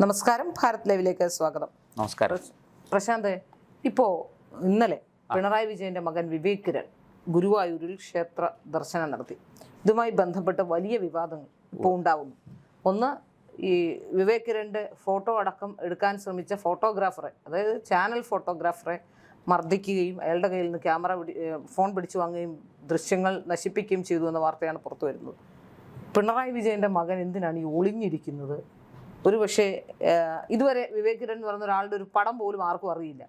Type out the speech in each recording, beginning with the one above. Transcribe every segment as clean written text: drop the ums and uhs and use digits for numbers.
നമസ്കാരം, ഭാരത് ലൈവിലേക്ക് സ്വാഗതം. നമസ്കാരം. പ്രശാന്ത്, ഇന്നലെ പിണറായി വിജയന്റെ മകൻ വിവേക് കിരൺ ഗുരുവായൂരിൽ ക്ഷേത്ര ദർശനം നടത്തി. ഇതുമായി ബന്ധപ്പെട്ട് വലിയ വിവാദങ്ങൾ ഇപ്പോൾ ഉണ്ടാവുന്നു. ഒന്ന്, ഈ വിവേക് കിരണിന്റെ ഫോട്ടോ അടക്കം എടുക്കാൻ ശ്രമിച്ച ഫോട്ടോഗ്രാഫറെ, അതായത് ചാനൽ ഫോട്ടോഗ്രാഫറെ മർദ്ദിക്കുകയും അയാളുടെ കയ്യിൽ നിന്ന് ഫോൺ പിടിച്ചു വാങ്ങുകയും ദൃശ്യങ്ങൾ നശിപ്പിക്കുകയും ചെയ്തു എന്ന വാർത്തയാണ് പുറത്തു വരുന്നത്. പിണറായി വിജയന്റെ മകൻ എന്തിനാണ് ഈ ഒളിഞ്ഞിരിക്കുന്നത്? ഒരു പക്ഷേ ഇതുവരെ വിവേക് കിരൺ എന്ന് പറയുന്ന ഒരാളുടെ ഒരു പടം പോലും ആർക്കും അറിയില്ല.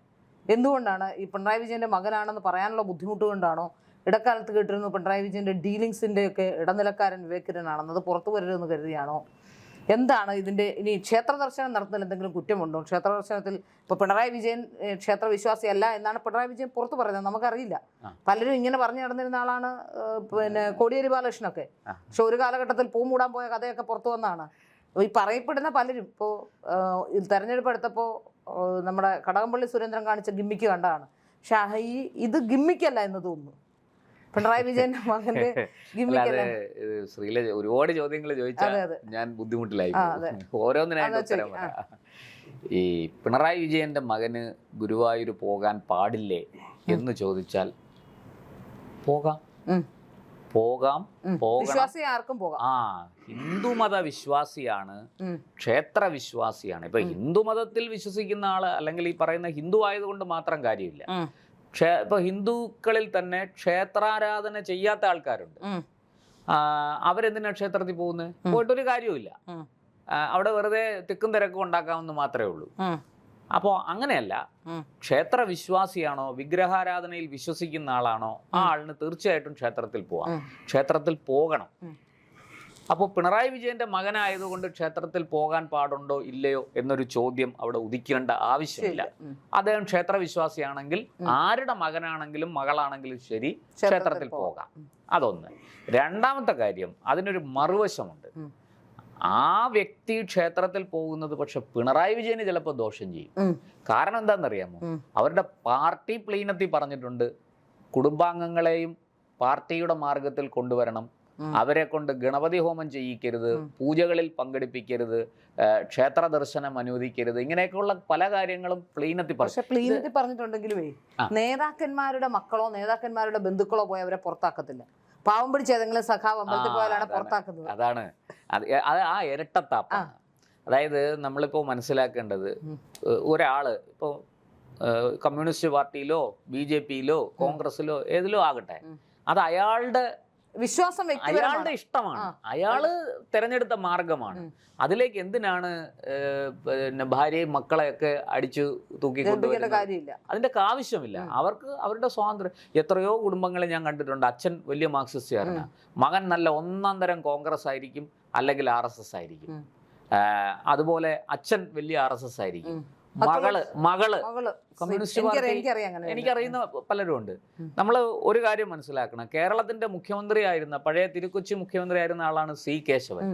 എന്തുകൊണ്ടാണ്? ഈ പിണറായി വിജയന്റെ മകനാണെന്ന് പറയാനുള്ള ബുദ്ധിമുട്ട് കൊണ്ടാണോ? ഇടക്കാലത്ത് കേട്ടിരുന്നു പിണറായി വിജയന്റെ ഡീലിങ്സിന്റെ ഒക്കെ ഇടനിലക്കാരൻ വിവേക് കിരൺ ആണെന്ന്. അത് പുറത്തു വരരുതെന്ന് കരുതിയാണോ? എന്താണ് ഇതിന്റെ? ഇനി ക്ഷേത്ര ദർശനം നടത്തുന്നതിൽ എന്തെങ്കിലും കുറ്റമുണ്ടോ? ക്ഷേത്ര ദർശനത്തിൽ ഇപ്പോൾ പിണറായി വിജയൻ ക്ഷേത്ര വിശ്വാസിയല്ല എന്നാണ് പിണറായി വിജയൻ പുറത്തു പറയുന്നത്, നമുക്കറിയില്ല. പലരും ഇങ്ങനെ പറഞ്ഞു നടന്നിരുന്ന ആളാണ് കോടിയേരി ബാലകൃഷ്ണനൊക്കെ. പക്ഷെ ഒരു കാലഘട്ടത്തിൽ പൂ മൂടാൻ പോയ കഥയൊക്കെ പുറത്തു വന്നതാണ്. ഈ പറയപ്പെടുന്ന പലരും ഇപ്പോൾ തെരഞ്ഞെടുപ്പ് എടുത്തപ്പോൾ നമ്മുടെ കടകംപള്ളി സുരേന്ദ്രൻ കാണിച്ച ഗിമ്മിക്ക് കണ്ടതാണ്. പക്ഷെ ഇത് ഗിമ്മിക്കല്ല എന്ന് തോന്നുന്നു. പിണറായി വിജയന്റെ മകന്റെ ഗിമ്മിക്കല്ല. ശ്രീല ഒരുപാട് ചോദ്യങ്ങൾ ചോദിച്ചാൽ ഞാൻ ബുദ്ധിമുട്ടിലായി. ഓരോന്നിനായിട്ട് ഈ പിണറായി വിജയന്റെ മകന് ഗുരുവായൂർ പോകാൻ പാടില്ലേ എന്ന് ചോദിച്ചാൽ പോകാം, ആർക്കും പോകാം. ഹിന്ദുമത വിശ്വാസിയാണ്, ക്ഷേത്ര വിശ്വാസിയാണ്. ഇപ്പൊ ഹിന്ദുമതത്തിൽ വിശ്വസിക്കുന്ന ആള് അല്ലെങ്കിൽ ഈ പറയുന്ന ഹിന്ദു ആയതുകൊണ്ട് മാത്രം കാര്യമില്ല. ഇപ്പൊ ഹിന്ദുക്കളിൽ തന്നെ ക്ഷേത്രാരാധന ചെയ്യാത്ത ആൾക്കാരുണ്ട്. അവരെന്തിനാ ക്ഷേത്രത്തിൽ പോകുന്നത്? പോയിട്ടൊരു കാര്യവുമില്ല. അവിടെ വെറുതെ തിക്കും തിരക്കും ഉണ്ടാക്കാമെന്ന് മാത്രമേ ഉള്ളൂ. അപ്പോൾ അങ്ങനെയല്ല, ക്ഷേത്ര വിശ്വാസിയാണോ, വിഗ്രഹാരാധനയിൽ വിശ്വസിക്കുന്ന ആളാണോ, ആ ആളിന് തീർച്ചയായിട്ടും ക്ഷേത്രത്തിൽ പോവാം, ക്ഷേത്രത്തിൽ പോകണം. അപ്പോൾ പിണറായി വിജയന്റെ മകനായതുകൊണ്ട് ക്ഷേത്രത്തിൽ പോകാൻ പാടുണ്ടോ ഇല്ലയോ എന്നൊരു ചോദ്യം അവിടെ ഉദിക്കേണ്ട ആവശ്യമില്ല. അദ്ദേഹം ക്ഷേത്ര വിശ്വാസിയാണെങ്കിൽ ആരുടെ മകനാണെങ്കിലും മകളാണെങ്കിലും ശരി ക്ഷേത്രത്തിൽ പോകാം. അതൊന്ന്. രണ്ടാമത്തെ കാര്യം, അതിനൊരു മറുവശമുണ്ട്. ആ വ്യക്തി ക്ഷേത്രത്തിൽ പോകുന്നത് പക്ഷെ പിണറായി വിജയന് ചിലപ്പോൾ ദോഷം ചെയ്യും. കാരണം എന്താണെന്നറിയാമോ? അവരുടെ പാർട്ടി പ്ലീനത്തിൽ പറഞ്ഞിട്ടുണ്ട്, കുടുംബാംഗങ്ങളെയും പാർട്ടിയുടെ മാർഗത്തിൽ കൊണ്ടുവരണം, അവരെ കൊണ്ട് ഗണപതി ഹോമം ചെയ്യിക്കരുത്, പൂജകളിൽ പങ്കെടുപ്പിക്കരുത്, ക്ഷേത്ര ദർശനം അനുവദിക്കരുത്, ഇങ്ങനെയൊക്കെയുള്ള പല കാര്യങ്ങളും പ്ലീനത്തിൽ പറഞ്ഞിട്ടുണ്ടെങ്കിലുമേ നേതാക്കന്മാരുടെ മക്കളോ നേതാക്കന്മാരുടെ ബന്ധുക്കളോ പോയി അവരെ പുറത്താക്കത്തില്ല. പാവം പിടിച്ച ഏതെങ്കിലും സഖാവ് അമ്പലത്തിൽ പോയാലാണ് പുറത്താക്കുന്നത്. അതാണ് ആ ഇരട്ടത്താപ്പാണ്. അതായത് നമ്മളിപ്പോൾ മനസ്സിലാക്കേണ്ടത്, ഒരാള് ഇപ്പോൾ കമ്മ്യൂണിസ്റ്റ് പാർട്ടിയിലോ BJPയിലോ കോൺഗ്രസിലോ ഏതിലോ ആകട്ടെ, അത് അയാളുടെ വിശ്വാസം, അയാളുടെ ഇഷ്ടമാണ്, അയാള് തെരഞ്ഞെടുത്ത മാർഗമാണ്. അതിലേക്ക് എന്തിനാണ് പിന്നെ ഭാര്യയും മക്കളെയൊക്കെ അടിച്ചു തൂക്കിക്കൊണ്ടുവരുന്നത്? അതിന്റെ ആവശ്യമില്ല. അവർക്ക് അവരുടെ സ്വാതന്ത്ര്യം. എത്രയോ കുടുംബങ്ങളെ ഞാൻ കണ്ടിട്ടുണ്ട്, അച്ഛൻ വലിയ മാർക്സിസ്റ്റുകാരനാണ്, മകൻ നല്ല ഒന്നാം തരം കോൺഗ്രസ് ആയിരിക്കും അല്ലെങ്കിൽ RSS ആയിരിക്കും, അതുപോലെ അച്ഛൻ വലിയ RSS ആയിരിക്കും, മകള് കമ്മ്യൂണിസ്റ്റ് പാർട്ടി. എനിക്കറിയുന്ന പലരും ഉണ്ട്. നമ്മൾ ഒരു കാര്യം മനസ്സിലാക്കണം, കേരളത്തിന്റെ മുഖ്യമന്ത്രി ആയിരുന്ന, പഴയ തിരുക്കൊച്ചി മുഖ്യമന്ത്രി ആയിരുന്ന ആളാണ് C. കേശവൻ.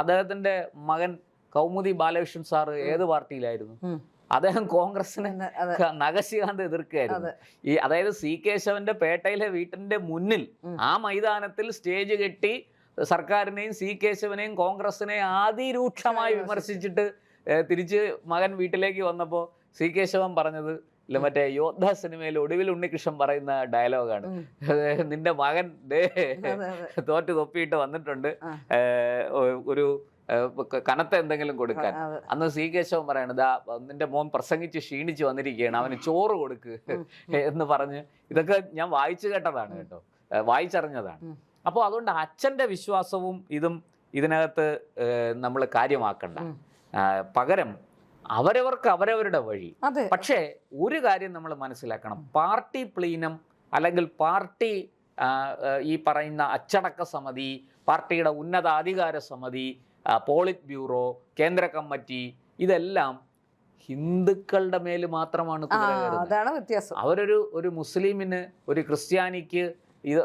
അദ്ദേഹത്തിന്റെ മകൻ കൗമുദി ബാലകൃഷ്ണൻ സാറ് ഏത് പാർട്ടിയിലായിരുന്നു? അദ്ദേഹം കോൺഗ്രസിനെ നഖശികാന്ത് എതിർക്കുകയായിരുന്നു. അതായത് C. കേശവന്റെ പേട്ടയിലെ വീട്ടിന്റെ മുന്നിൽ ആ മൈതാനത്തിൽ സ്റ്റേജ് കെട്ടി സർക്കാരിനെയും C. കേശവനെയും കോൺഗ്രസിനെയും അതിരൂക്ഷമായി വിമർശിച്ചിട്ട് തിരിച്ച് മകൻ വീട്ടിലേക്ക് വന്നപ്പോൾ C. കേശവൻ പറഞ്ഞത് മറ്റേ യോദ്ധ സിനിമയിൽ ഒടുവിൽ ഉണ്ണികൃഷ്ണൻ പറയുന്ന ഡയലോഗാണ്, നിന്റെ മകൻ തോറ്റ് തൊപ്പിയിട്ട് വന്നിട്ടുണ്ട്, ഒരു കനത്ത എന്തെങ്കിലും കൊടുക്കാൻ. അന്ന് C. കേശവൻ പറയണത്, നിന്റെ മോൻ പ്രസംഗിച്ച് ക്ഷീണിച്ച് വന്നിരിക്കുകയാണ്, അവന് ചോറ് കൊടുക്ക് എന്ന് പറഞ്ഞ്. ഇതൊക്കെ ഞാൻ വായിച്ചു കേട്ടതാണ് കേട്ടോ, വായിച്ചറിഞ്ഞതാണ്. അപ്പോൾ അതുകൊണ്ട് അച്ഛൻ്റെ വിശ്വാസവും ഇതും ഇതിനകത്ത് നമ്മൾ കാര്യമാക്കണ്ട. പകരം അവരവർക്ക് അവരവരുടെ വഴി. പക്ഷേ ഒരു കാര്യം നമ്മൾ മനസ്സിലാക്കണം, പാർട്ടി പ്ലീനം അല്ലെങ്കിൽ പാർട്ടി ഈ പറയുന്ന അച്ചടക്ക സമിതി, പാർട്ടിയുടെ ഉന്നതാധികാര സമിതി, പോളിറ്റ് ബ്യൂറോ, കേന്ദ്ര കമ്മിറ്റി, ഇതെല്ലാം ഹിന്ദുക്കളുടെ മേൽ മാത്രമാണ് വ്യത്യാസം. ഒരു മുസ്ലിമിന്, ഒരു ക്രിസ്ത്യാനിക്ക്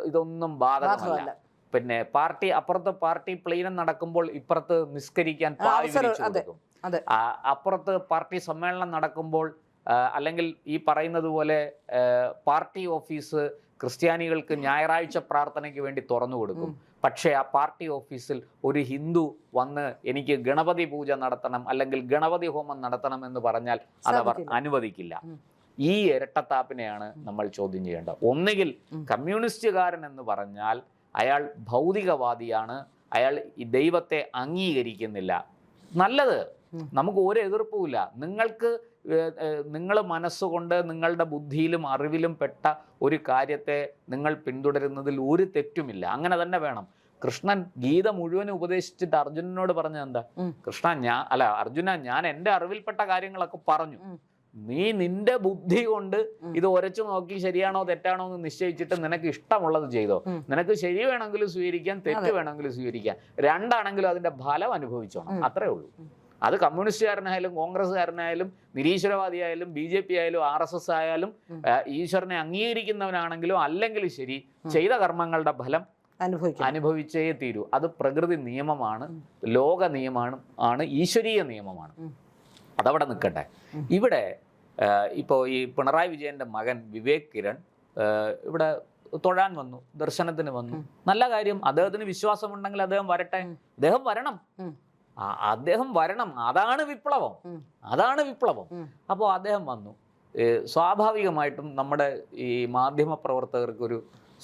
ഇതൊന്നും ബാധകമല്ല. പിന്നെ പാർട്ടി അപ്പുറത്ത് പാർട്ടി പ്ലീനം നടക്കുമ്പോൾ ഇപ്പുറത്ത് നിസ്കരിക്കാൻ പായ വിരിച്ചു കൊടുക്കും. അപ്പുറത്ത് പാർട്ടി സമ്മേളനം നടക്കുമ്പോൾ അല്ലെങ്കിൽ ഈ പറയുന്നത് പോലെ പാർട്ടി ഓഫീസ് ക്രിസ്ത്യാനികൾക്ക് ഞായറാഴ്ച പ്രാർത്ഥനയ്ക്ക് വേണ്ടി തുറന്നു കൊടുക്കും. പക്ഷേ ആ പാർട്ടി ഓഫീസിൽ ഒരു ഹിന്ദു വന്ന് എനിക്ക് ഗണപതി പൂജ നടത്തണം അല്ലെങ്കിൽ ഗണപതി ഹോമം നടത്തണം എന്ന് പറഞ്ഞാൽ അതവർ അനുവദിക്കില്ല. ഈ ഇരട്ടത്താപ്പിനെയാണ് നമ്മൾ ചോദ്യം ചെയ്യേണ്ടത്. ഒന്നുകിൽ കമ്മ്യൂണിസ്റ്റുകാരൻ എന്ന് പറഞ്ഞാൽ അയാൾ ഭൗതികവാദിയാണ്, അയാൾ ഈ ദൈവത്തെ അംഗീകരിക്കുന്നില്ല. നല്ലത്, നമുക്ക് ഒരു എതിർപ്പുമില്ല. നിങ്ങൾ മനസ്സുകൊണ്ട് നിങ്ങളുടെ ബുദ്ധിയിലും അറിവിലും പെട്ട ഒരു കാര്യത്തെ നിങ്ങൾ പിന്തുടരുന്നതിൽ ഒരു തെറ്റുമില്ല. അങ്ങനെ തന്നെ വേണം. കൃഷ്ണൻ ഗീത മുഴുവൻ ഉപദേശിച്ചിട്ട് അർജുനനോട് പറഞ്ഞത് എന്താ? അർജുന, ഞാൻ എൻ്റെ അറിവിൽപ്പെട്ട കാര്യങ്ങളൊക്കെ പറഞ്ഞു. നീ നിന്റെ ബുദ്ധി കൊണ്ട് ഇത് ഉരച്ചു നോക്കി ശരിയാണോ തെറ്റാണോ എന്ന് നിശ്ചയിച്ചിട്ട് നിനക്ക് ഇഷ്ടമുള്ളത് ചെയ്തോ. നിനക്ക് ശരി വേണമെങ്കിലും സ്വീകരിക്കാം, തെറ്റ് വേണമെങ്കിലും സ്വീകരിക്കാം. രണ്ടാണെങ്കിലും അതിന്റെ ഫലം അനുഭവിച്ചോണം. അത്രേ ഉള്ളൂ. അത് കമ്മ്യൂണിസ്റ്റുകാരനായാലും കോൺഗ്രസ്സുകാരനായാലും നിരീശ്വരവാദിയായാലും BJP ആയാലും RSS ആയാലും ഈശ്വരനെ അംഗീകരിക്കുന്നവനാണെങ്കിലും അല്ലെങ്കിലും ശരി, ചെയ്ത കർമ്മങ്ങളുടെ ഫലം അനുഭവിച്ചേ തീരൂ. അത് പ്രകൃതി നിയമമാണ്, ലോക നിയമമാണ്, ഈശ്വരീയ നിയമമാണ്. അതവിടെ നിൽക്കട്ടെ. ഇവിടെ ഇപ്പോൾ ഈ പിണറായി വിജയന്റെ മകൻ വിവേക് കിരൺ ഇവിടെ തൊഴാൻ വന്നു, ദർശനത്തിന് വന്നു. നല്ല കാര്യം. അദ്ദേഹത്തിന് വിശ്വാസമുണ്ടെങ്കിൽ അദ്ദേഹം വരട്ടെ, അദ്ദേഹം വരണം. അതാണ് വിപ്ലവം. അപ്പോൾ അദ്ദേഹം വന്നു. സ്വാഭാവികമായിട്ടും നമ്മുടെ ഈ മാധ്യമ പ്രവർത്തകർക്കൊരു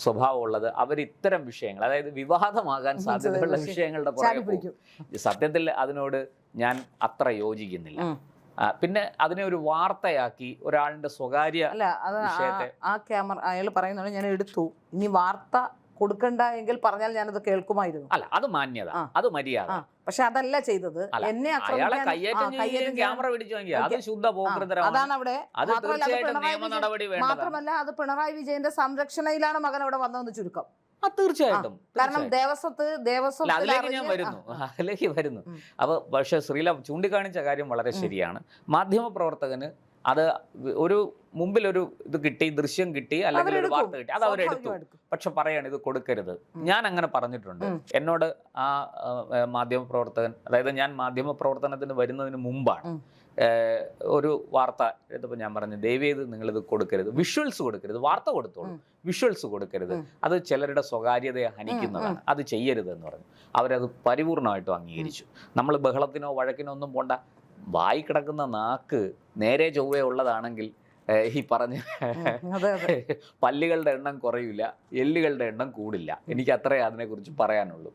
സ്വഭാവമുള്ളത്, അവർ ഇത്തരം വിഷയങ്ങൾ, അതായത് വിവാദമാകാൻ സാധ്യതയുള്ള വിഷയങ്ങളുടെ പുറകെ പോകും. സത്യത്തിൽ അതിനോട് ഞാൻ അത്ര യോജിക്കുന്നില്ല. പിന്നെ അതിനെ ഒരു വാർത്തയാക്കി ഒരാളുടെ സ്വകാര്യ വിഷയത്തെ അയാൾ പറയുന്നത് ഞാൻ എടുത്തു. ഇനി വാർത്ത കൊടുക്കണ്ട എങ്കിൽ പറഞ്ഞാൽ ഞാനത് കേൾക്കുമായിരുന്നു. അല്ല, അത് മാന്യത, അത് മര്യാദ. പക്ഷെ അതല്ല ചെയ്തത്. എന്നെ ക്യാമറ പിടിച്ചു വാങ്ങി, അത് ശുദ്ധ പോകൃതരമാണ്. അതാണ് അവിടെ. മാത്രമല്ല, അത് പിണറായി വിജയന്റെ സംരക്ഷണയിലാണ് മകൻ അവിടെ വന്നതെന്ന് ചുരുക്കം. തീർച്ചയായിട്ടും. കാരണം അതിലേക്ക് വരുന്നു. അപ്പൊ പക്ഷെ ശ്രീല ചൂണ്ടിക്കാണിച്ച കാര്യം വളരെ ശരിയാണ്. മാധ്യമ പ്രവർത്തകന് അത് ഒരു മുമ്പിലൊരു ഇത് കിട്ടി, ദൃശ്യം കിട്ടി, അല്ലെങ്കിൽ ഒരു വാർത്ത കിട്ടി, അത് അവരെടുത്തു. പക്ഷെ പറയാണ് ഇത് കൊടുക്കരുത്. ഞാൻ അങ്ങനെ പറഞ്ഞിട്ടുണ്ട്. എന്നോട് ആ മാധ്യമ പ്രവർത്തകൻ, അതായത് ഞാൻ മാധ്യമ പ്രവർത്തനത്തിന് വരുന്നതിന് മുമ്പാണ് ഒരു വാർത്ത എടുത്തപ്പോൾ ഞാൻ പറഞ്ഞു, ദയവേത് നിങ്ങളിത് കൊടുക്കരുത്, വിഷ്വൽസ് കൊടുക്കരുത്. വാർത്ത കൊടുത്തോളൂ, വിഷ്വൽസ് കൊടുക്കരുത്. അത് ചിലരുടെ സ്വകാര്യതയെ ഹനിക്കുന്നതാണ്, അത് ചെയ്യരുതെന്ന് പറഞ്ഞു. അവരത് പരിപൂർണമായിട്ടും അംഗീകരിച്ചു. നമ്മൾ ബഹളത്തിനോ വഴക്കിനോ ഒന്നും പോണ്ട. വായി കിടക്കുന്ന നാക്ക് നേരെ ചൊവ്വേ ഉള്ളതാണെങ്കിൽ ഈ പറഞ്ഞ പല്ലുകളുടെ എണ്ണം കുറയില്ല, എല്ലുകളുടെ എണ്ണം കൂടില്ല. എനിക്ക് അത്രേ അതിനെക്കുറിച്ച് പറയാനുള്ളൂ.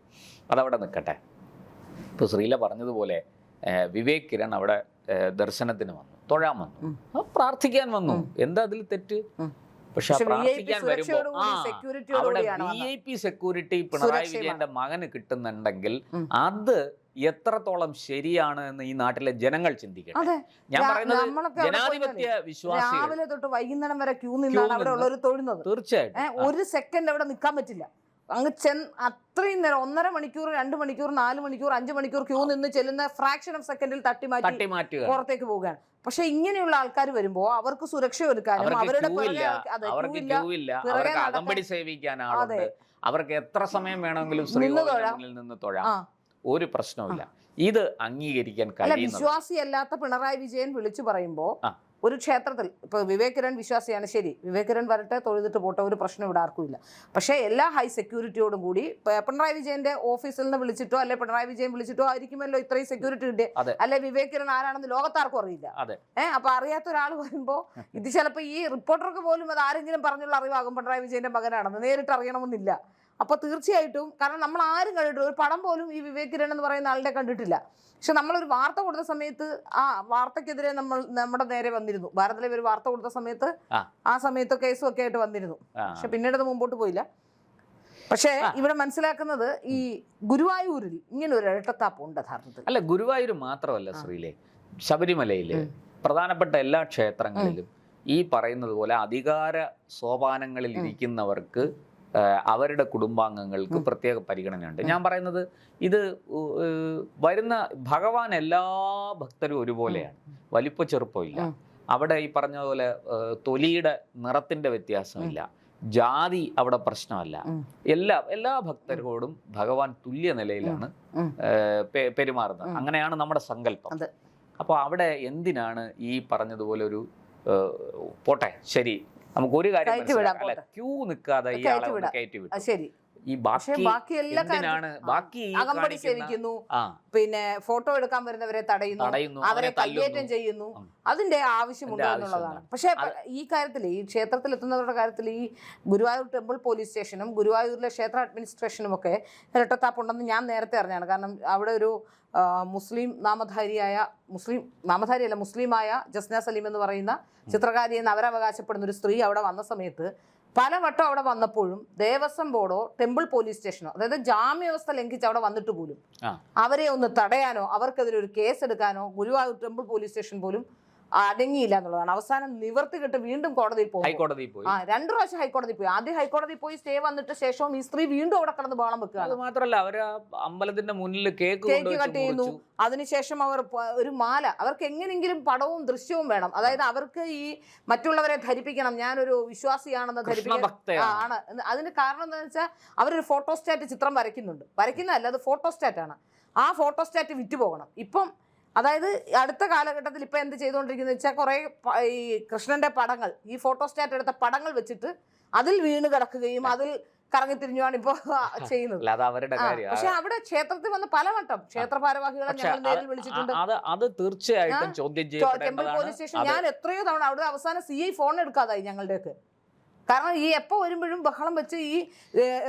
അതവിടെ നിൽക്കട്ടെ. ഇപ്പോൾ ശ്രീല പറഞ്ഞതുപോലെ വിവേക് കിരൺ അവിടെ ദർശനത്തിന് വന്നു, തൊഴാൻ വന്നു, പ്രാർത്ഥിക്കാൻ വന്നു. എന്താ അതിൽ തെറ്റ്? പക്ഷെ പ്രാർത്ഥിക്കാൻ വരുമ്പോ അവിടെ VIP സെക്യൂരിറ്റി പിണറായി വിജയന്റെ മകന് കിട്ടുന്നുണ്ടെങ്കിൽ അത് എത്രത്തോളം ശരിയാണ് എന്ന് ഈ നാട്ടിലെ ജനങ്ങൾ ചിന്തിക്കണം. ഞാൻ പറയുന്നത് ജനാധിപത്യ വിശ്വാസികൾ രാവിലെ തൊട്ട് വൈകുന്നേരം വരെ ക്യൂ നിന്നാണ് അവിടെ ഉള്ളവർ തൊഴുന്നത്. തീർച്ചയായിട്ടും ഒരു സെക്കൻഡ് അവിടെ നിൽക്കാൻ പറ്റില്ല. അങ്ങ് അത്രയും നേരം 1.5 മണിക്കൂർ, 2 മണിക്കൂർ, 4 മണിക്കൂർ, 5 മണിക്കൂർ ക്യൂ നിന്ന് ചെല്ലുന്ന ഫ്രാക്ഷൻ ഓഫ് സെക്കൻഡിൽ തട്ടിമാറ്റി പുറത്തേക്ക് പോവുകയാണ്. പക്ഷെ ഇങ്ങനെയുള്ള ആൾക്കാർ വരുമ്പോ അവർക്ക് സുരക്ഷ ഒരുക്കാനും അവരുടെ അകമ്പടി സേവിക്കാനാണ്. അവർക്ക് എത്ര സമയം വേണമെങ്കിലും നിന്ന് തൊഴാം, ഒരു പ്രശ്നവുമില്ല. ഇത് അംഗീകരിക്കാൻ കഴിയില്ല. വിശ്വാസിയല്ലാത്ത പിണറായി വിജയൻ വിളിച്ചു പറയുമ്പോ ഒരു ക്ഷേത്രത്തിൽ ഇപ്പോൾ വിവേക് കിരൺ വിശ്വാസിയാണ്, ശരി, വിവേക് കിരൺ വരട്ടെ, തൊഴുതിട്ട് പോട്ടെ, ഒരു പ്രശ്നം ഇവിടെ ആർക്കുമില്ല. പക്ഷേ എല്ലാ ഹൈ സെക്യൂരിറ്റിയോടും കൂടി പിണറായി വിജയന്റെ ഓഫീസിൽ നിന്ന് വിളിച്ചിട്ടോ അല്ലെ പിണറായി വിജയൻ വിളിച്ചിട്ടോ ആയിരിക്കുമല്ലോ ഇത്രയും സെക്യൂരിറ്റി കിട്ടിയ. അല്ലെ വിവേക് കിരൺ ആരാണെന്ന് ലോകത്താർക്കും അറിയില്ല. അപ്പൊ അറിയാത്ത ഒരാൾ വരുമ്പോ ഇത് ചിലപ്പോൾ ഈ റിപ്പോർട്ടർക്ക് പോലും അത് ആരെങ്കിലും പറഞ്ഞുള്ള അറിവാകും പിണറായി വിജയന്റെ മകനാണെന്ന്, നേരിട്ട് അറിയണമെന്നില്ല. അപ്പൊ തീർച്ചയായിട്ടും, കാരണം നമ്മൾ ആരും കണ്ടിട്ടില്ല, ഒരു പടം പോലും ഈ വിവേക് കിരൺ എന്ന് പറയുന്ന ആളുടെ കണ്ടിട്ടില്ല. പക്ഷെ നമ്മളൊരു വാർത്ത കൊടുത്ത സമയത്ത് ആ വാർത്തക്കെതിരെ നമ്മുടെ നേരെ വന്നിരുന്നു. ഭാരതത്തിലെ ഒരു വാർത്ത കൊടുത്ത സമയത്ത് ആ സമയത്ത് കേസും ഒക്കെ ആയിട്ട് വന്നിരുന്നു. പക്ഷെ പിന്നീട് അത് മുമ്പോട്ട് പോയില്ല. പക്ഷേ ഇവിടെ മനസ്സിലാക്കുന്നത് ഈ ഗുരുവായൂരിൽ ഇങ്ങനെ ഒരു ഇരട്ടത്താപ്പ് ഉണ്ട് യഥാർത്ഥത്തിൽ. അല്ല, ഗുരുവായൂർ മാത്രമല്ല ശ്രീലേ, ശബരിമലയില് പ്രധാനപ്പെട്ട എല്ലാ ക്ഷേത്രങ്ങളിലും ഈ പറയുന്നത് പോലെ അധികാര സോപാനങ്ങളിൽ ഇരിക്കുന്നവർക്ക് അവരുടെ കുടുംബാംഗങ്ങൾക്ക് പ്രത്യേക പരിഗണനയുണ്ട്. ഞാൻ പറയുന്നത് ഇത് വരുന്ന ഭഗവാൻ എല്ലാ ഭക്തരും ഒരുപോലെയാണ്, വലിപ്പ ചെറുപ്പമില്ല. അവിടെ ഈ പറഞ്ഞ പോലെ തൊലിയുടെ നിറത്തിന്റെ വ്യത്യാസമില്ല, ജാതി അവിടെ പ്രശ്നമല്ല. എല്ലാ ഭക്തരോടും ഭഗവാൻ തുല്യ നിലയിലാണ് പെരുമാറുന്നത്. അങ്ങനെയാണ് നമ്മുടെ സങ്കല്പം. അപ്പോൾ അവിടെ എന്തിനാണ് ഈ പറഞ്ഞതുപോലെ ഒരു പോട്ടെ ശരി നമുക്ക് ഒരു കാര്യം കയറ്റി വിടാം, മനസ്സിലാക്കാം, അല്ല, ക്യൂ നിൽക്കാതെ ഇയാളെ ഒന്ന് കയറ്റി വിട്ടു. ശരി. ഈ പക്ഷേ ബാക്കി എല്ലാ എന്തിനാണ് ബാക്കി ഈ അകമ്പടി സേവിക്കുന്നു, പിന്നെ ഫോട്ടോ എടുക്കാൻ വരുന്നവരെ തടയുന്നു, അവരെ കയ്യേറ്റം ചെയ്യുന്നു, അതിന്റെ ആവശ്യമുണ്ടോ എന്നുള്ളതാണ്. പക്ഷെ ഈ കാര്യത്തിൽ, ഈ ക്ഷേത്രത്തിൽ എത്തുന്നവരുടെ കാര്യത്തിൽ, ഈ ഗുരുവായൂർ ടെമ്പിൾ പോലീസ് സ്റ്റേഷനും ഗുരുവായൂരിലെ ക്ഷേത്ര അഡ്മിനിസ്ട്രേഷനും ഒക്കെ ഇരട്ടത്താപ്പുണ്ടെന്ന് ഞാൻ നേരത്തെ അറിഞ്ഞാണ്. കാരണം അവിടെ ഒരു മുസ്ലിമായ ജസ്ന സലീം എന്ന് പറയുന്ന ചിത്രകാരി എന്ന് അവരവകാശപ്പെടുന്ന ഒരു സ്ത്രീ അവിടെ വന്ന സമയത്ത് പലവട്ടം അവിടെ വന്നപ്പോഴും ദേവസ്വം ബോർഡോ ടെമ്പിൾ പോലീസ് സ്റ്റേഷനോ, അതായത് ജാമ്യവ്യവസ്ഥ ലംഘിച്ച് അവിടെ വന്നിട്ട് പോലും അവരെ ഒന്ന് തടയാനോ അവർക്കെതിരെ ഒരു കേസ് എടുക്കാനോ ഗുരുവായൂർ ടെമ്പിൾ പോലീസ് സ്റ്റേഷൻ പോലും അടങ്ങിയില്ല എന്നുള്ളതാണ്. അവസാനം നിവർത്തി കിട്ട് വീണ്ടും കോടതിയിൽ പോയി. 2 പ്രാവശ്യം ഹൈക്കോടതിയിൽ പോയി. ആദ്യം ഹൈക്കോടതിയിൽ പോയി സ്റ്റേ വന്നിട്ട് ശേഷവും ഈ സ്ത്രീ വീണ്ടും അവിടെ കിടന്ന് ബഹളം വെക്കുക. അത് മാത്രമല്ല, അവര് അമ്പലത്തിന്റെ മുന്നിൽ കേക്ക് കട്ട് ചെയ്യുന്നു. അതിനുശേഷം അവർ ഒരു മാല, അവർക്ക് എങ്ങനെയെങ്കിലും പടവും ദൃശ്യവും വേണം. അതായത് അവർക്ക് ഈ മറ്റുള്ളവരെ ധരിപ്പിക്കണം, ഞാനൊരു വിശ്വാസിയാണെന്ന് ധരിപ്പിക്കണം. അതിന് കാരണം എന്താണെന്ന് വെച്ചാൽ അവരൊരു ഫോട്ടോസ്റ്റാറ്റ് ചിത്രം വരയ്ക്കുന്നതല്ല, അത് ഫോട്ടോസ്റ്റാറ്റാണ്. ആ ഫോട്ടോസ്റ്റാറ്റ് വിറ്റ് പോകണം. ഇപ്പം അതായത് അടുത്ത കാലഘട്ടത്തിൽ ഇപ്പം എന്ത് ചെയ്തുകൊണ്ടിരിക്കുന്നത് വെച്ചാൽ കുറേ ഈ കൃഷ്ണന്റെ പടങ്ങൾ, ഈ ഫോട്ടോസ്റ്റാറ്റ് എടുത്ത പടങ്ങൾ വെച്ചിട്ട് അതിൽ വീണ് കിടക്കുകയും അതിൽ കറങ്ങിത്തിരിഞ്ഞുമാണ് ഇപ്പോൾ ചെയ്യുന്നത്. പക്ഷെ അവിടെ ക്ഷേത്രത്തിൽ വന്ന് പലവട്ടം ക്ഷേത്ര ഭാരവാഹികളെ ഞങ്ങൾ നേരിൽ വിളിച്ചിട്ടുണ്ട്. അത് തീർച്ചയായിട്ടും ചോദ്യം ടെമ്പിൾ പോലീസ് സ്റ്റേഷൻ ഞാൻ എത്രയോ തവണ അവിടെ അവസാനം CI ഫോൺ എടുക്കാതായി ഞങ്ങളുടെയൊക്കെ. കാരണം ഈ എപ്പോ വരുമ്പോഴും ബഹളം വെച്ച് ഈ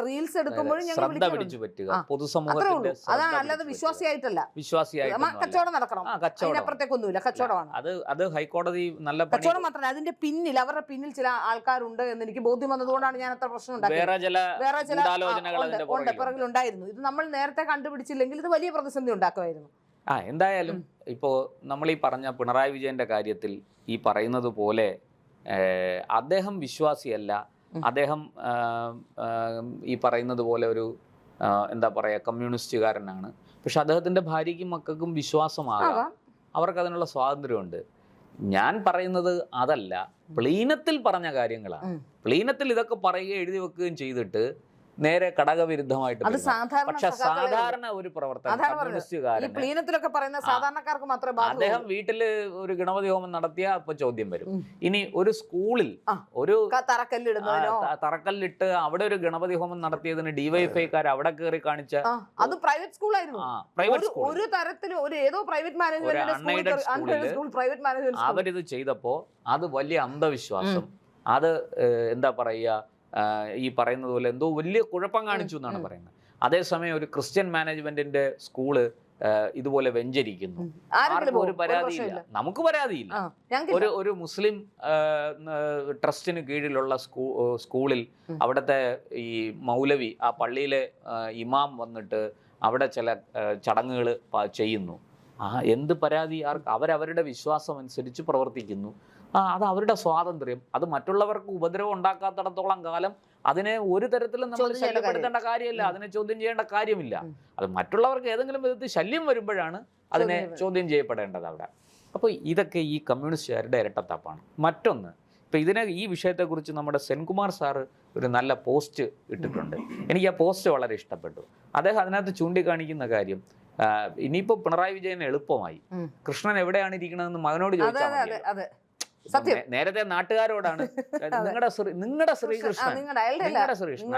റീൽസ് എടുക്കുമ്പോഴും ഞങ്ങൾ അതാണ്, അല്ലാതെ വിശ്വാസിയായിട്ടല്ല. കച്ചവടം നടക്കണം, അതിനപ്പുറത്തേക്കൊന്നുമില്ല, കച്ചവടമാണ്. അത് ഹൈക്കോടതി നല്ല കച്ചവടം മാത്രമല്ല, അതിന്റെ പിന്നിൽ അവരുടെ പിന്നിൽ ചില ആൾക്കാരുണ്ട് എന്ന് എനിക്ക് ബോധ്യം വന്നതുകൊണ്ടാണ് ഞാൻ അത്ര പ്രശ്നം ഉണ്ടാക്കിയത്. വേറെ ചില പിറകിലുണ്ടായിരുന്നു. ഇത് നമ്മൾ നേരത്തെ കണ്ടുപിടിച്ചില്ലെങ്കിൽ ഇത് വലിയ പ്രതിസന്ധി ഉണ്ടാക്കുമായിരുന്നു. എന്തായാലും ഇപ്പോ നമ്മൾ ഈ പറഞ്ഞ പിണറായി വിജയന്റെ കാര്യത്തിൽ ഈ പറയുന്നത് പോലെ അദ്ദേഹം വിശ്വാസിയല്ല. അദ്ദേഹം ഈ പറയുന്നത് പോലെ ഒരു എന്താ പറയുക, കമ്മ്യൂണിസ്റ്റുകാരനാണ്. പക്ഷെ അദ്ദേഹത്തിൻ്റെ ഭാര്യയ്ക്കും മക്കൾക്കും വിശ്വാസമാകാം, അവർക്ക് അതിനുള്ള സ്വാതന്ത്ര്യമുണ്ട്. ഞാൻ പറയുന്നത് അതല്ല, പ്ലീനത്തിൽ പറഞ്ഞ കാര്യങ്ങളാണ്. പ്ലീനത്തിൽ ഇതൊക്കെ പറയുകയും എഴുതി വെക്കുകയും ചെയ്തിട്ട് നേരെ ഘടകവിരുദ്ധമായിട്ട്, പക്ഷെ സാധാരണ ഒരു പ്രവർത്തനം അദ്ദേഹം വീട്ടില് ഒരു ഗണപതി ഹോമം നടത്തിയ അപ്പൊ ചോദ്യം വരും. ഇനി ഒരു സ്കൂളിൽ ഒരു തറക്കല്ലിട്ട് അവിടെ ഒരു ഗണപതി ഹോമം നടത്തിയതിന് ഡിവൈഎഫ്ഐക്കാർ അവിടെ കയറി കാണിച്ച, അത് പ്രൈവറ്റ് സ്കൂളായിരുന്നു, ഒരു തരത്തിലും ഏതോ പ്രൈവറ്റ് മാനേജ്മെന്റ് അവരിത് ചെയ്തപ്പോ അത് വലിയ അന്ധവിശ്വാസം, അത് എന്താ പറയുക, ഈ പറയുന്നത് പോലെ എന്തോ വലിയ കുഴപ്പം കാണിച്ചു എന്നാണ് പറയുന്നത്. അതേസമയം ഒരു ക്രിസ്ത്യൻ മാനേജ്മെന്റിന്റെ സ്കൂള് ഇതുപോലെ വെഞ്ചരിക്കുന്നു, ആർക്കും ഒരു പരാതിയില്ല, നമുക്ക് പരാതിയില്ല. ഒരു മുസ്ലിം ട്രസ്റ്റിന് കീഴിലുള്ള സ്കൂളിൽ അവിടുത്തെ ഈ മൗലവി, ആ പള്ളിയിലെ ഇമാം വന്നിട്ട് അവിടെ ചില ചടങ്ങുകൾ ചെയ്യുന്നു. എന്ത് പരാതി? അവരവരുടെ വിശ്വാസം അനുസരിച്ച് പ്രവർത്തിക്കുന്നു. അത് അവരുടെ സ്വാതന്ത്ര്യം. അത് മറ്റുള്ളവർക്ക് ഉപദ്രവം ഉണ്ടാക്കാത്തിടത്തോളം കാലം അതിനെ ഒരു തരത്തിലും നമ്മൾ ശല്യപ്പെടുത്തേണ്ട കാര്യമില്ല, അതിനെ ചോദ്യം ചെയ്യേണ്ട കാര്യമില്ല. അത് മറ്റുള്ളവർക്ക് ഏതെങ്കിലും വിധത്തിൽ ശല്യം വരുമ്പോഴാണ് അതിനെ ചോദ്യം ചെയ്യപ്പെടേണ്ടത് അവിടെ. അപ്പോൾ ഇതൊക്കെ ഈ കമ്മ്യൂണിസ്റ്റുകാരുടെ ഇരട്ടത്താപ്പാണ്. മറ്റൊന്ന്, ഇപ്പം ഈ വിഷയത്തെക്കുറിച്ച് നമ്മുടെ സെൻകുമാർ സാറ് ഒരു നല്ല പോസ്റ്റ് ഇട്ടിട്ടുണ്ട്. എനിക്ക് ആ പോസ്റ്റ് വളരെ ഇഷ്ടപ്പെട്ടു. അദ്ദേഹം അതിനകത്ത് ചൂണ്ടിക്കാണിക്കുന്ന കാര്യം, ഇനിയിപ്പോൾ പിണറായി വിജയൻ എളുപ്പമായി, കൃഷ്ണൻ എവിടെയാണ് ഇരിക്കണമെന്ന് മകനോട് ചോദിച്ചാൽ നേരത്തെ നാട്ടുകാരോടാണ് നിങ്ങളുടെ ശ്രീകൃഷ്ണൻ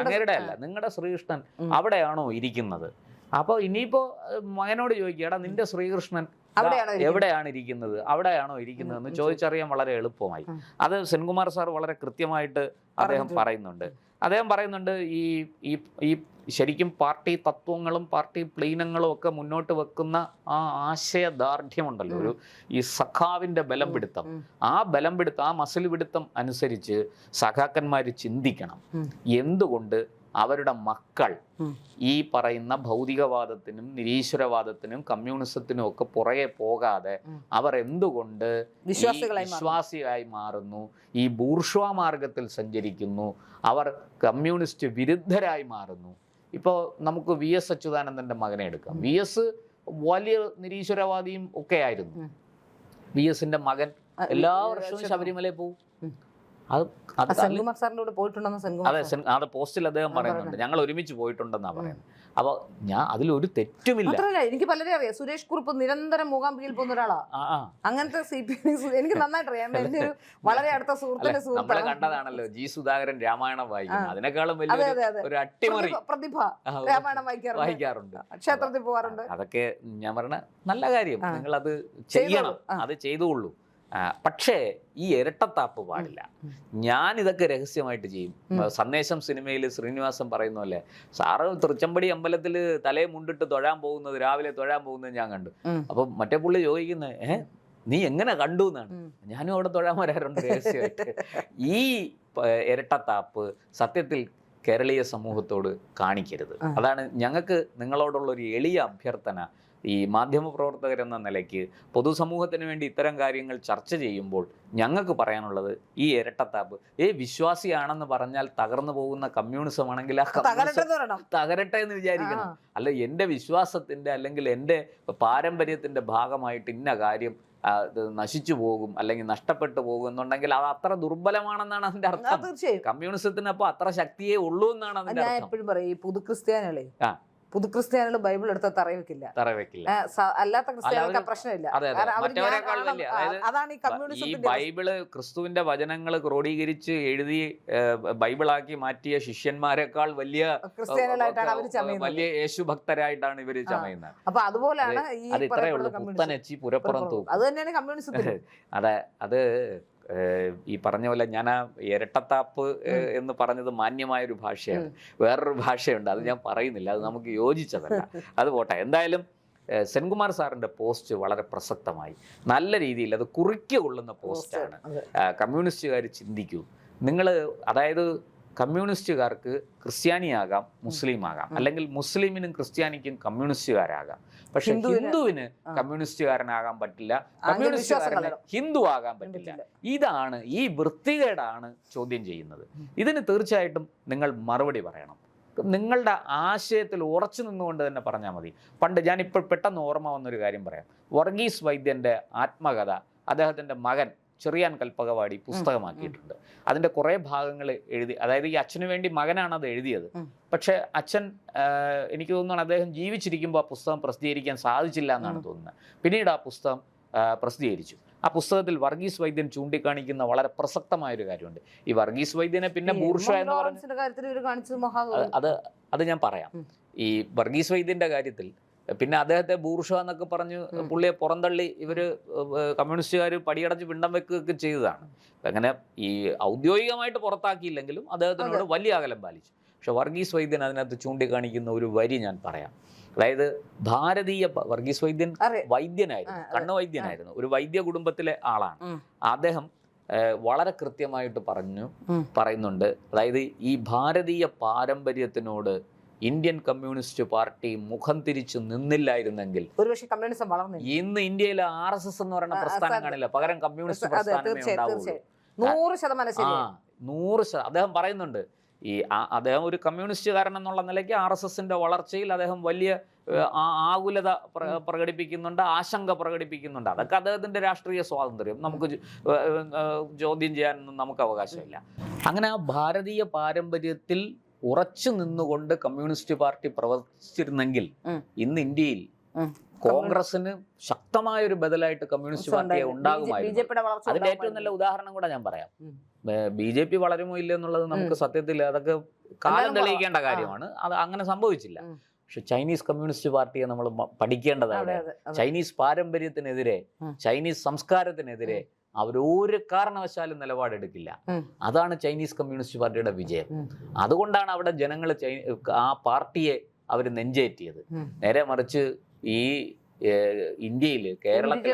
അങ്ങേരുടെ അല്ല, നിങ്ങളുടെ ശ്രീകൃഷ്ണൻ അവിടെയാണോ ഇരിക്കുന്നത്? അപ്പൊ ഇനിയിപ്പോ മകനോട് ചോദിക്കുക, നിന്റെ ശ്രീകൃഷ്ണൻ എവിടെയാണ് ഇരിക്കുന്നത്, അവിടെയാണോ ഇരിക്കുന്നതെന്ന് ചോദിച്ചറിയാൻ വളരെ എളുപ്പമായി. അത് സെൻകുമാർ സാർ വളരെ കൃത്യമായിട്ട് അദ്ദേഹം പറയുന്നുണ്ട്. ഈ ശരിക്കും പാർട്ടി തത്വങ്ങളും പാർട്ടി പ്ലീനങ്ങളും ഒക്കെ മുന്നോട്ട് വെക്കുന്ന ആ ആശയദാർഢ്യമുണ്ടല്ലോ, ഈ സഖാവിന്റെ ബലം പിടുത്തം, ആ മസിൽ പിടുത്തം അനുസരിച്ച് സഖാക്കന്മാർ ചിന്തിക്കണം. എന്തുകൊണ്ട് അവരുടെ മക്കൾ ഈ പറയുന്ന ഭൗതികവാദത്തിനും നിരീശ്വരവാദത്തിനും കമ്മ്യൂണിസത്തിനും ഒക്കെ പുറകെ പോകാതെ അവർ എന്തുകൊണ്ട് വിശ്വാസികളായി മാറുന്നു, ഈ ബൂർഷ്വാ മാർഗത്തിൽ സഞ്ചരിക്കുന്നു, അവർ കമ്മ്യൂണിസ്റ്റ് വിരുദ്ധരായി മാറുന്നു? ഇപ്പോൾ നമുക്ക് VS അച്യുതാനന്ദന്റെ മകനെ എടുക്കാം. VS വലിയ നിരീശ്വരവാദിയും ഒക്കെ ആയിരുന്നു. VSന്റെ മകൻ എല്ലാ വർഷവും ശബരിമലയിൽ പോവും. അത് സെൻകുമാർ സാറിന്റെ കൂടെ പോയിട്ടുണ്ടെന്ന് സെൻകുമാർ അതെ അത് പോസ്റ്റിൽ അദ്ദേഹം പറയുന്നുണ്ട്, ഞങ്ങൾ ഒരുമിച്ച് പോയിട്ടുണ്ടെന്നാണ് പറയുന്നത്. അപ്പോൾ ഞാൻ അതിലൊരു തെറ്റുമില്ല. മാത്രമല്ല എനിക്ക് പലരെ അറിയാം, സുരേഷ് കുറുപ്പ് നിരന്തരം മൂകാംബികയിൽ പോകുന്ന ഒരാളാ. അങ്ങനത്തെ എനിക്ക് നന്നായിട്ട് അറിയാം. എന്റെ ഒരു വളരെ അടുത്ത സുഹൃത്തിന്റെ നമ്മളെ കണ്ടതാണല്ലോ ജി സുധാകരൻ രാമായണം വായിക്കുന്നത്. അതിനേക്കാളും വലിയ ഒരു അട്ടിമറി പ്രതിഭ രാമായണം വായിക്കാറുണ്ട്, ക്ഷേത്രത്തിൽ പോകാറുണ്ട്. അതൊക്കെ ഞാൻ പറഞ്ഞ നല്ല കാര്യം, നിങ്ങൾ അത് ചെയ്യണം, അത് ചെയ്തുകൊള്ളൂ. പക്ഷേ ഈ ഇരട്ടത്താപ്പ് പാടില്ല. ഞാൻ ഇതൊക്കെ രഹസ്യമായിട്ട് ചെയ്യും. സന്ദേശം സിനിമയിൽ ശ്രീനിവാസൻ പറയുന്ന പോലെ, സാറ് തൃച്ചമ്പടി അമ്പലത്തിൽ തലയെ മുണ്ടിട്ട് തൊഴാൻ പോകുന്നത്, രാവിലെ തൊഴാൻ പോകുന്നത് ഞാൻ കണ്ടു. അപ്പം മറ്റേ പുള്ളി ചോദിക്കുന്നത്, നീ എങ്ങനെ കണ്ടു എന്നാണ്. ഞാനും അവിടെ തൊഴാൻ വരാറുണ്ട് രഹസ്യമായിട്ട്. ഈ ഇരട്ടത്താപ്പ് സത്യത്തിൽ കേരളീയ സമൂഹത്തോട് കാണിക്കരുത്. അതാണ് ഞങ്ങൾക്ക് നിങ്ങളോടുള്ള ഒരു എളിയ അഭ്യർത്ഥന. ഈ മാധ്യമപ്രവർത്തകരെന്ന നിലയ്ക്ക് പൊതുസമൂഹത്തിന് വേണ്ടി ഇത്തരം കാര്യങ്ങൾ ചർച്ച ചെയ്യുമ്പോൾ ഞങ്ങൾക്ക് പറയാനുള്ളത്, ഈ ഇരട്ടത്താപ്പ്, വിശ്വാസിയാണെന്ന് പറഞ്ഞാൽ തകർന്നു പോകുന്ന കമ്മ്യൂണിസം ആണെങ്കിൽ ആ കമ്മ്യൂണിസം തകരട്ടെ എന്ന് വിചാരിക്കണം. അല്ല, എൻ്റെ വിശ്വാസത്തിൻ്റെ അല്ലെങ്കിൽ എൻ്റെ പാരമ്പര്യത്തിൻ്റെ ഭാഗമായിട്ട് ഇന്ന കാര്യം നശിച്ചു പോകും അല്ലെങ്കിൽ നഷ്ടപ്പെട്ടു പോകും എന്നുണ്ടെങ്കിൽ അത് അത്ര ദുർബലമാണെന്നാണ് അതിന്റെ അർത്ഥം. കമ്മ്യൂണിസത്തിന് അപ്പോൾ അത്ര ശക്തിയേ ഉള്ളൂ എന്നാണ് അതിന്റെ അർത്ഥം. എപ്പോഴും പറയും, ഈ പുതുക്രിസ്ത്യാനികൾ ബൈബിൾ എടുത്ത് തറവെക്കില്ല. അല്ലാത്ത ക്രിസ്ത്യാനികൾക്ക് പ്രശ്നമില്ല. അതാണ് ഈ ബൈബിള് ക്രിസ്തുവിന്റെ വചനങ്ങൾ ക്രോഡീകരിച്ച് എഴുതി ബൈബിളാക്കി മാറ്റിയ ശിഷ്യന്മാരെക്കാൾ വലിയ യേശു ഭക്തരായിട്ടാണ് ഇവര് ചമയുന്നത്. അപ്പൊ അതുപോലെയാണ് അത് ഇത്രയേ ഉള്ളൂ, പുത്തനച്ചി പുരപ്പുറം തൂക്കും. അത് തന്നെയാണ് കമ്മ്യൂണിസത്തിൽ. അതെ, അത് ഈ പറഞ്ഞ പോലെ ഞാൻ ആ ഇരട്ടത്താപ്പ് എന്ന് പറഞ്ഞത് മാന്യമായൊരു ഭാഷയാണ്. വേറൊരു ഭാഷയുണ്ട്, അത് ഞാൻ പറയുന്നില്ല, അത് നമുക്ക് യോജിച്ചതല്ല. അത് പോട്ടെ. എന്തായാലും സെൻകുമാർ സാറിൻ്റെ പോസ്റ്റ് വളരെ പ്രസക്തമായി, നല്ല രീതിയിൽ അത് കുറിക്കൊള്ളുന്ന പോസ്റ്റാണ്. കമ്മ്യൂണിസ്റ്റുകാർ ചിന്തിക്കൂ. നിങ്ങൾ, അതായത് കമ്മ്യൂണിസ്റ്റുകാർക്ക് ക്രിസ്ത്യാനിയാകാം, മുസ്ലിം ആകാം, അല്ലെങ്കിൽ മുസ്ലിമിനും ക്രിസ്ത്യാനിക്കും കമ്മ്യൂണിസ്റ്റുകാരാകാം. പക്ഷെ ഹിന്ദുവിന് കമ്മ്യൂണിസ്റ്റുകാരനാകാൻ പറ്റില്ല, കമ്മ്യൂണിസ്റ്റുകാരന് ഹിന്ദു ആകാൻ പറ്റില്ല. ഇതാണ്, ഈ വൃത്തികേടാണ് ചോദ്യം ചെയ്യുന്നത്. ഇതിന് തീർച്ചയായിട്ടും നിങ്ങൾ മറുപടി പറയണം. നിങ്ങളുടെ ആശയത്തിൽ ഉറച്ചു നിന്നുകൊണ്ട് തന്നെ പറഞ്ഞാൽ മതി. പണ്ട് ഞാനിപ്പോൾ പെട്ടെന്ന് ഓർമ്മ വന്നൊരു കാര്യം പറയാം. വർഗീസ് വൈദ്യൻ്റെ ആത്മകഥ അദ്ദേഹത്തിൻ്റെ മകൻ ചെറിയാൻ കൽപ്പകവാടി പുസ്തകമാക്കിയിട്ടുണ്ട്. അതിൻ്റെ കുറേ ഭാഗങ്ങൾ എഴുതി, അതായത് ഈ അച്ഛന് വേണ്ടി മകനാണ് അത് എഴുതിയത്. പക്ഷേ അച്ഛൻ, എനിക്ക് തോന്നുന്നു അദ്ദേഹം ജീവിച്ചിരിക്കുമ്പോൾ ആ പുസ്തകം പ്രസിദ്ധീകരിക്കാൻ സാധിച്ചില്ല എന്നാണ് തോന്നുന്നത്. പിന്നീട് ആ പുസ്തകം പ്രസിദ്ധീകരിച്ചു. ആ പുസ്തകത്തിൽ വർഗീസ് വൈദ്യൻ ചൂണ്ടിക്കാണിക്കുന്ന വളരെ പ്രസക്തമായൊരു കാര്യമുണ്ട്. ഈ വർഗീസ് വൈദ്യനെ പിന്നെ ബൂർഷ എന്ന് പറഞ്ഞ അത് ഞാൻ പറയാം. ഈ വർഗീസ് വൈദ്യൻ്റെ കാര്യത്തിൽ പിന്നെ അദ്ദേഹത്തെ ബൂർഷ എന്നൊക്കെ പറഞ്ഞ് പുള്ളിയെ പുറന്തള്ളി ഇവർ കമ്മ്യൂണിസ്റ്റുകാർ പടിയടച്ച് പിണ്ടം വെക്കുകയൊക്കെ ചെയ്തതാണ്. അങ്ങനെ ഈ ഔദ്യോഗികമായിട്ട് പുറത്താക്കിയില്ലെങ്കിലും അദ്ദേഹത്തിനോട് വലിയ അകലം പാലിച്ചു. പക്ഷെ വർഗീസ് വൈദ്യൻ അതിനകത്ത് ചൂണ്ടിക്കാണിക്കുന്ന ഒരു വരി ഞാൻ പറയാം. അതായത് വർഗീസ് വൈദ്യൻ വൈദ്യനായിരുന്നു, കണ്ണുവൈദ്യനായിരുന്നു, ഒരു വൈദ്യ കുടുംബത്തിലെ ആളാണ്. അദ്ദേഹം വളരെ കൃത്യമായിട്ട് പറയുന്നുണ്ട്, അതായത് ഈ ഭാരതീയ പാരമ്പര്യത്തിനോട് ഇന്ത്യൻ കമ്മ്യൂണിസ്റ്റ് പാർട്ടി മുഖം തിരിച്ചു നിന്നില്ലായിരുന്നെങ്കിൽ ഇന്ന് ഇന്ത്യയിലെ RSS എന്ന് പറയുന്ന പ്രസ്ഥാനം കാണില്ല, പകരം കമ്മ്യൂണിസ്റ്റ് പ്രസ്ഥാനമേ ഉണ്ടാവുള്ളൂ. 100% അദ്ദേഹം പറയുന്നുണ്ട്. അദ്ദേഹം ഒരു കമ്മ്യൂണിസ്റ്റുകാരൻ എന്നുള്ള നിലയ്ക്ക് RSSന്റെ വളർച്ചയിൽ അദ്ദേഹം വലിയ ആകുലത പ്രകടിപ്പിക്കുന്നുണ്ട്, ആശങ്ക പ്രകടിപ്പിക്കുന്നുണ്ട്. അതൊക്കെ അദ്ദേഹത്തിൻ്റെ രാഷ്ട്രീയ സ്വാതന്ത്ര്യം, നമുക്ക് ചോദ്യം ചെയ്യാനൊന്നും നമുക്ക് അവകാശമില്ല. അങ്ങനെ ആ ഭാരതീയ പാരമ്പര്യത്തിൽ ഉറച്ചു നിന്നുകൊണ്ട് കമ്മ്യൂണിസ്റ്റ് പാർട്ടി പ്രവർത്തിച്ചിരുന്നെങ്കിൽ ഇന്ന് ഇന്ത്യയിൽ കോൺഗ്രസിന് ശക്തമായൊരു ബദലായിട്ട് കമ്മ്യൂണിസ്റ്റ് പാർട്ടിയെ ഉണ്ടാകുമായിരുന്നു. അതിന്റെ ഏറ്റവും നല്ല ഉദാഹരണം കൂടെ ഞാൻ പറയാം. BJP വളരുമോ ഇല്ല എന്നുള്ളത് നമുക്ക് സത്യത്തിൽ അതൊക്കെ കാലം തെളിയിക്കേണ്ട കാര്യമാണ്. അത് അങ്ങനെ സംഭവിച്ചില്ല. പക്ഷെ ചൈനീസ് കമ്മ്യൂണിസ്റ്റ് പാർട്ടിയെ നമ്മൾ പഠിക്കേണ്ടതാണ്. ചൈനീസ് പാരമ്പര്യത്തിനെതിരെ, ചൈനീസ് സംസ്കാരത്തിനെതിരെ അവരൊരു കാരണവശാലും നിലപാടെടുക്കില്ല. അതാണ് ചൈനീസ് കമ്മ്യൂണിസ്റ്റ് പാർട്ടിയുടെ വിജയം. അതുകൊണ്ടാണ് അവിടെ ജനങ്ങൾ ആ പാർട്ടിയെ അവർ നെഞ്ചേറ്റിയത്. നേരെ മറിച്ച് ഈ ഇന്ത്യയിൽ, കേരളത്തിൽ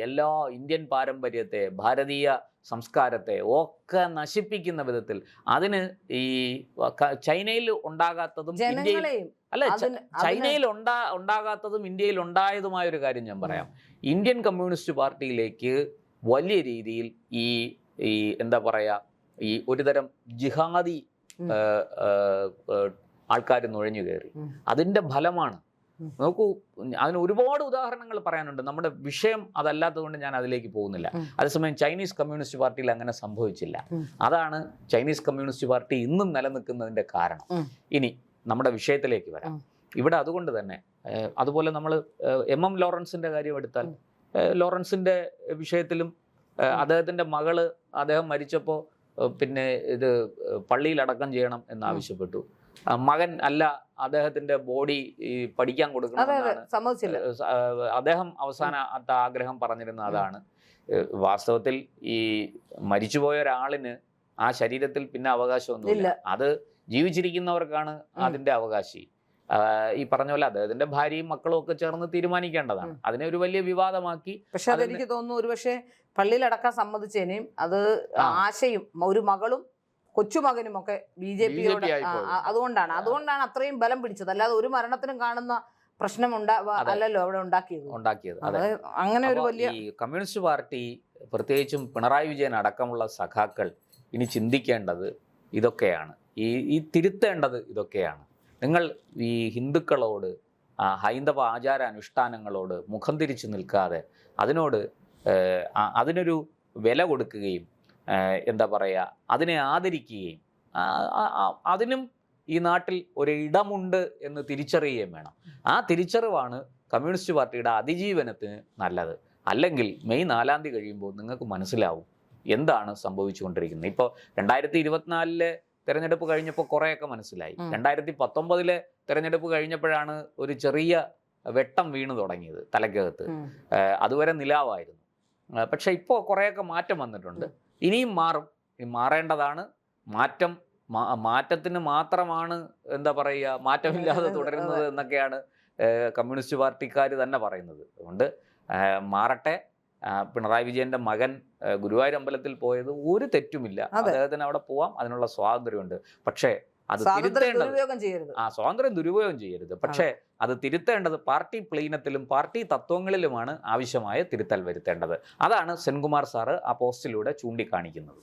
എല്ലാ ഇന്ത്യൻ പാരമ്പര്യത്തെ, ഭാരതീയ സംസ്കാരത്തെ ഒക്കെ നശിപ്പിക്കുന്ന വിധത്തിൽ, അതിന് ഈ ചൈനയിൽ ഉണ്ടാകാത്തതും ചൈനയിൽ ഉണ്ടാകാത്തതും ഇന്ത്യയിൽ ഉണ്ടായതുമായൊരു കാര്യം ഞാൻ പറയാം. ഇന്ത്യൻ കമ്മ്യൂണിസ്റ്റ് പാർട്ടിയിലേക്ക് വലിയ രീതിയിൽ ഈ എന്താ പറയുക, ഈ ഒരുതരം ജിഹാദി ആൾക്കാർ നുഴഞ്ഞു കയറി. അതിൻ്റെ ഫലമാണ് നോക്കൂ, അതിന് ഒരുപാട് ഉദാഹരണങ്ങൾ പറയാനുണ്ട്. നമ്മുടെ വിഷയം അതല്ലാത്തതുകൊണ്ട് ഞാൻ അതിലേക്ക് പോകുന്നില്ല. അതേസമയം ചൈനീസ് കമ്മ്യൂണിസ്റ്റ് പാർട്ടിയിൽ അങ്ങനെ സംഭവിച്ചില്ല. അതാണ് ചൈനീസ് കമ്മ്യൂണിസ്റ്റ് പാർട്ടി ഇന്നും നിലനിൽക്കുന്നതിന്റെ കാരണം. ഇനി നമ്മുടെ വിഷയത്തിലേക്ക് വരാം. ഇവിടെ അതുകൊണ്ട് തന്നെ അതുപോലെ നമ്മൾ എം ലോറൻസിന്റെ കാര്യം എടുത്താൽ, ലോറൻസിന്റെ വിഷയത്തിലും അദ്ദേഹത്തിന്റെ മകള് അദ്ദേഹം മരിച്ചപ്പോൾ പിന്നെ ഇത് പള്ളിയിൽ അടക്കം ചെയ്യണം എന്നാവശ്യപ്പെട്ടു. മകൻ അല്ല, അദ്ദേഹത്തിന്റെ ബോഡി ഈ പഠിക്കാൻ കൊടുക്കണമെന്നാണ് അദ്ദേഹം അവസാനത്തെ ആഗ്രഹം പറഞ്ഞിരുന്നത്. അതാണ് വാസ്തവത്തിൽ ഈ മരിച്ചുപോയ ഒരാളിന് ആ ശരീരത്തിൽ പിന്നെ അവകാശമൊന്നുമില്ല. അത് ജീവിച്ചിരിക്കുന്നവർക്കാണ് അതിന്റെ അവകാശി. ഈ പറഞ്ഞ പോലെ അദ്ദേഹത്തിന്റെ ഭാര്യയും മക്കളും ഒക്കെ ചേർന്ന് തീരുമാനിക്കേണ്ടതാണ്. അതിനെ ഒരു വലിയ വിവാദമാക്കി. പക്ഷെ അതെനിക്ക് തോന്നുന്നു ഒരുപക്ഷെ പള്ളിയിലടക്കാൻ സമ്മതിച്ചേനെയും അത് ആശയും ഒരു മകളും കൊച്ചുമകനും ഒക്കെ BJP-യോട് അതുകൊണ്ടാണ് അത്രയും ബലം പിടിച്ചത്. അല്ലാതെ ഒരു മരണത്തിനും കാണുന്ന പ്രശ്നം അല്ലല്ലോ അവിടെ ഉണ്ടാക്കിയത്. അങ്ങനെ ഒരു വലിയ ഈ കമ്മ്യൂണിസ്റ്റ് പാർട്ടി, പ്രത്യേകിച്ചും പിണറായി വിജയൻ അടക്കമുള്ള സഖാക്കൾ ഇനി ചിന്തിക്കേണ്ടത് ഇതൊക്കെയാണ്, ഈ തിരുത്തേണ്ടത് ഇതൊക്കെയാണ്. നിങ്ങൾ ഈ ഹിന്ദുക്കളോട്, ഹൈന്ദവ ആചാര അനുഷ്ഠാനങ്ങളോട് മുഖം തിരിച്ചു നിൽക്കാതെ അതിനൊരു വില കൊടുക്കുകയും എന്താ പറയുക, അതിനെ ആദരിക്കുകയും അതിനും ഈ നാട്ടിൽ ഒരു ഇടമുണ്ട് എന്ന് തിരിച്ചറിയുകയും വേണം. ആ തിരിച്ചറിവാണ് കമ്മ്യൂണിസ്റ്റ് പാർട്ടിയുടെ അതിജീവനത്തിന് നല്ലത്. അല്ലെങ്കിൽ മെയ് 4-ാം തീയതി കഴിയുമ്പോൾ നിങ്ങൾക്ക് മനസ്സിലാവും എന്താണ് സംഭവിച്ചുകൊണ്ടിരിക്കുന്നത്. ഇപ്പോൾ 2024 തെരഞ്ഞെടുപ്പ് കഴിഞ്ഞപ്പോൾ കുറേയൊക്കെ മനസ്സിലായി. 2019 തെരഞ്ഞെടുപ്പ് കഴിഞ്ഞപ്പോഴാണ് ഒരു ചെറിയ വെട്ടം വീണു തുടങ്ങിയത് തലയ്ക്കകത്ത്. അതുവരെ നിലാവായിരുന്നു. പക്ഷെ ഇപ്പോൾ കുറേയൊക്കെ മാറ്റം വന്നിട്ടുണ്ട്. ഇനിയും മാറും. മാറേണ്ടതാണ്. മാറ്റത്തിന് മാത്രമാണ് എന്താ പറയുക, മാറ്റമില്ലാതെ തുടരുന്നത് എന്നൊക്കെയാണ് കമ്മ്യൂണിസ്റ്റ് പാർട്ടിക്കാർ തന്നെ പറയുന്നത്. അതുകൊണ്ട് മാറട്ടെ. പിണറായി വിജയന്റെ മകൻ ഗുരുവായൂർ അമ്പലത്തിൽ പോയത് ഒരു തെറ്റുമില്ല. അദ്ദേഹത്തിന് അവിടെ പോവാം, അതിനുള്ള സ്വാതന്ത്ര്യമുണ്ട്. പക്ഷേ അത് തിരുത്തേണ്ടത്, സ്വാതന്ത്ര്യം ദുരുപയോഗം ചെയ്യരുത്. പക്ഷേ അത് തിരുത്തേണ്ടത് പാർട്ടി പ്ലീനത്തിലും പാർട്ടി തത്വങ്ങളിലുമാണ് ആവശ്യമായ തിരുത്തൽ വരുത്തേണ്ടത്. അതാണ് സെൻകുമാർ സാറ് ആ പോസ്റ്റിലൂടെ ചൂണ്ടിക്കാണിക്കുന്നത്.